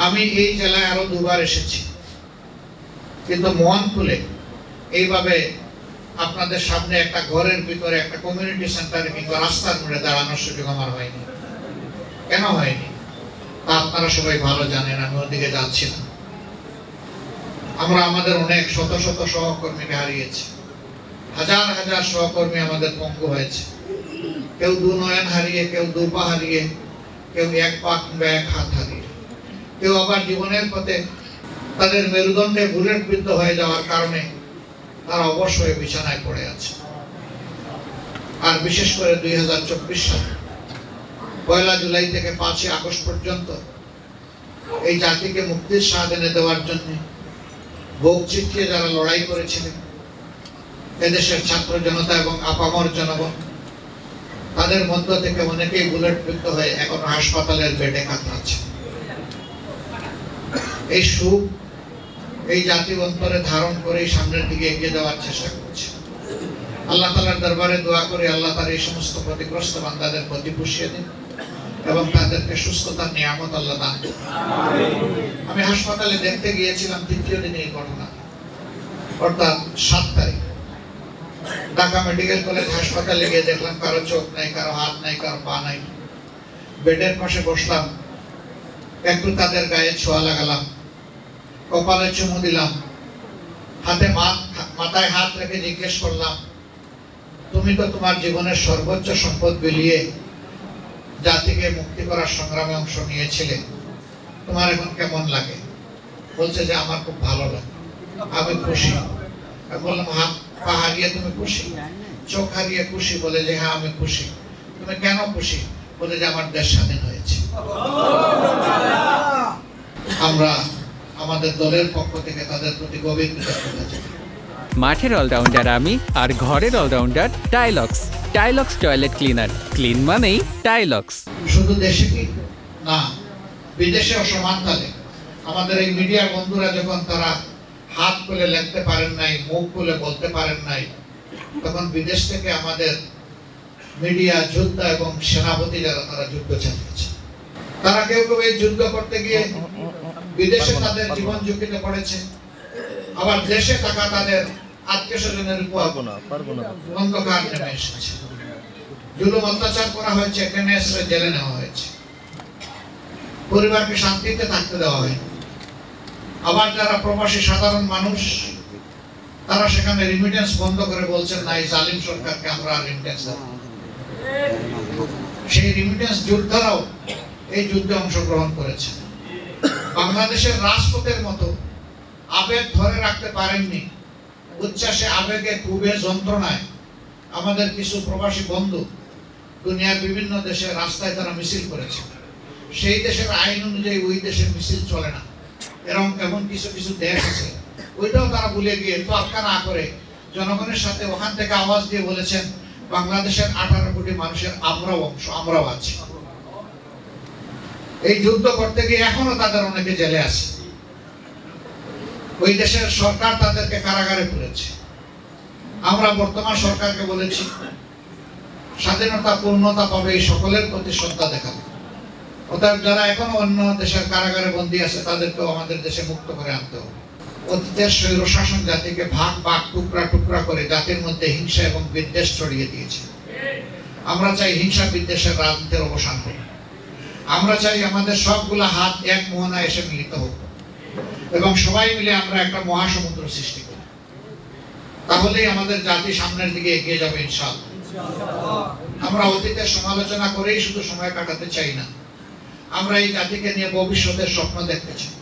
আমি এই জেলায় আরো দুবার এসেছি, কিন্তু মন খুলে এইভাবে আপনাদের সামনে একটা ঘরের ভিতরে একটা কমিউনিটি সেন্টারে কিংবা রাস্তার মোড়ে দাঁড়ানোর সুযোগ আমার হয়নি। কেন হয়নি তা আপনারা সবাই ভালো জানেন। আমি ওদিকে যাচ্ছি না। আমরা আমাদের অনেক শত শত সহকর্মীকে হারিয়েছি, হাজার হাজার সহকর্মী আমাদের পঙ্গু হয়েছে। কেউ দু নয়ন হারিয়ে, কেউ দু পা হারিয়ে, কেউ এক পা কিংবা এক হাত হারিয়ে, কেউ আবার জীবনের পথে তাদের মেরুদণ্ডে বুলেট বিদ্ধ হয়ে যাওয়ার কারণে তারা অবশ হয়ে বিছানায় পড়ে আছে। আর বিশেষ করে 2024 সালে 1 জুলাই থেকে 5 আগস্ট পর্যন্ত এই জাতিকে মুক্তির স্বাদ এনে দেওয়ার জন্য বুক চিতিয়ে যারা লড়াই করেছিলেন, এদেশের ছাত্র জনতা এবং আপামর জনগণ, তাদের মধ্য থেকে অনেকেই বুলেট বিদ্ধ হয়ে এখন হাসপাতালের বেডে কাতরাচ্ছে। এই সুখ এই জাতি অন্তরে ধারণ করে সামনের দিকে এগিয়ে যাওয়ার চেষ্টা করছে। আল্লাহ তাআলার দরবারে দোয়া করে আল্লাহ তাআলা এই সমস্ত ক্ষতিগ্রস্ত বান্দাদের ক্ষতি পুষিয়ে দিন এবং তাদেরকে সুস্থতার নিয়ামত আল্লাহ দান করুন। আমি হাসপাতালে দেখতে গিয়েছিলাম 3য় দিনে এই ঘটনা, অর্থাৎ 7 তারিখ ঢাকা মেডিকেল কলেজ হাসপাতালে গিয়ে দেখলাম কারো চোখ নাই, কারো হাত নাই, কারো পা নাই। বেডের পাশে বসলাম, একটু তাদের গায়ে ছোঁয়া লাগালাম, কপালে চুমু দিলাম, হাতে মাথায় হাত রেখে জিজ্ঞেস করলাম, তুমি তো তোমার জীবনের সর্বোচ্চ সম্পদ বিলিয়ে জাতিকে মুক্তি করার সংগ্রামে অংশ নিয়েছিলে, তোমার এখন কেমন লাগে? বলছে যে আমার খুব ভালো লাগে, আমি খুশি। আমি বললাম, হাত পা হারিয়ে তুমি খুশি? চোখ হারিয়ে খুশি? বলে যে হ্যাঁ আমি খুশি। তুমি কেন খুশি? বলে যে আমার দেশ স্বাধীন হয়েছে। আমরা আমাদের দলের পক্ষ থেকে তাদের প্রতি গভীর কৃতজ্ঞতা জানাই। মাঠের অলরাউন্ডার আমি, আর ঘরের allrounder Tylox. Tylox toilet cleaner, clean মানেই টাইলক্স। শুধু দেশে কি না, বিদেশেও সমান তালে আমাদের এই মিডিয়ার বন্ধুরা যখন তারা হাত খুলে লিখতে পারেন নাই, মুখ খুলে বলতে পারেন নাই, তখন বিদেশ থেকে আমাদের মিডিয়া যোদ্ধা এবং সেনাপতি যারা তারা যুদ্ধ চালিয়েছে। তারা কেউ কেউ এই যুদ্ধ করতে গিয়ে বিদেশে তাদের জীবন ঝুঁকিতে পড়েছে, আবার দেশে থাকা তাদের আত্মীয় স্বজনের উপর অন্ধকার নেমে এসেছে। জুলুম অত্যাচার করা হয়েছে, টেনে এসে জেলে নেওয়া হয়েছে, পরিবারকে শান্তিতে থাকতে দেওয়া হয়। আবার যারা প্রবাসী সাধারণ মানুষ, তারা সেখানে রিমিটেন্স বন্ধ করে বলছেন না, এই জালিম সরকারকে আমরা রিমিটেন্স দেব। সেই রিমিটেন্স যোদ্ধারাও এই যুদ্ধে অংশগ্রহণ করেছে। বাংলাদেশের রাজপথের মতো আবেগ ধরে রাখতে পারেননি। উচ্ছ্বাসে, আবেগে, ক্ষোভে, যন্ত্রণায় আমাদের কিছু প্রবাসী বন্ধু দুনিয়ার বিভিন্ন দেশের রাস্তায় তারা মিছিল করেছে। সেই দেশের আইন অনুযায়ী ওই দেশের মিছিল চলে না, এমন কিছু কিছু দেশ আছে, ওইটাও তারা ভুলে গিয়ে তোয়াক্কা না করে জনগণের সাথে ওখান থেকে আওয়াজ দিয়ে বলেছেন, বাংলাদেশের 18 কোটি মানুষের আমরাও অংশ, আমরাও আছি। এই যুদ্ধ করতে গিয়ে এখনো তাদের অনেকে জেলে আছে। ওই দেশের সরকার তাদেরকে কারাগারে পুরেছে। আমরা বর্তমান সরকারকে বলেছি, স্বাধীনতা পূর্ণতা পাবে এই সকলের প্রতি শ্রদ্ধা দেখাবে। অতএব যারা এখনো অন্য দেশের কারাগারে বন্দী আছে তাদেরকেও আমাদের দেশে মুক্ত করে আনতে হবে। অতীতের স্বৈরশাসন জাতিকে ভাগ ভাগ, টুকরা টুকরা করে জাতির মধ্যে হিংসা এবং বিদ্বেষ ছড়িয়ে দিয়েছে। আমরা চাই হিংসা বিদ্বেষের রাজনীতির অবসান হোক। আমরা চাই আমাদের সবগুলা হাত এক মোহনায় এসে মিলিত হোক এবং সবাই মিলে আমরা একটা মহাসমুদ্র সৃষ্টি করি। তাহলেই আমাদের জাতি সামনের দিকে এগিয়ে যাবে ইনশাআল্লাহ। আমরা অতীতের সমালোচনা করেই শুধু সময় কাটাতে চাই না, আমরা এই জাতিকে নিয়ে ভবিষ্যতের স্বপ্ন দেখতে চাই।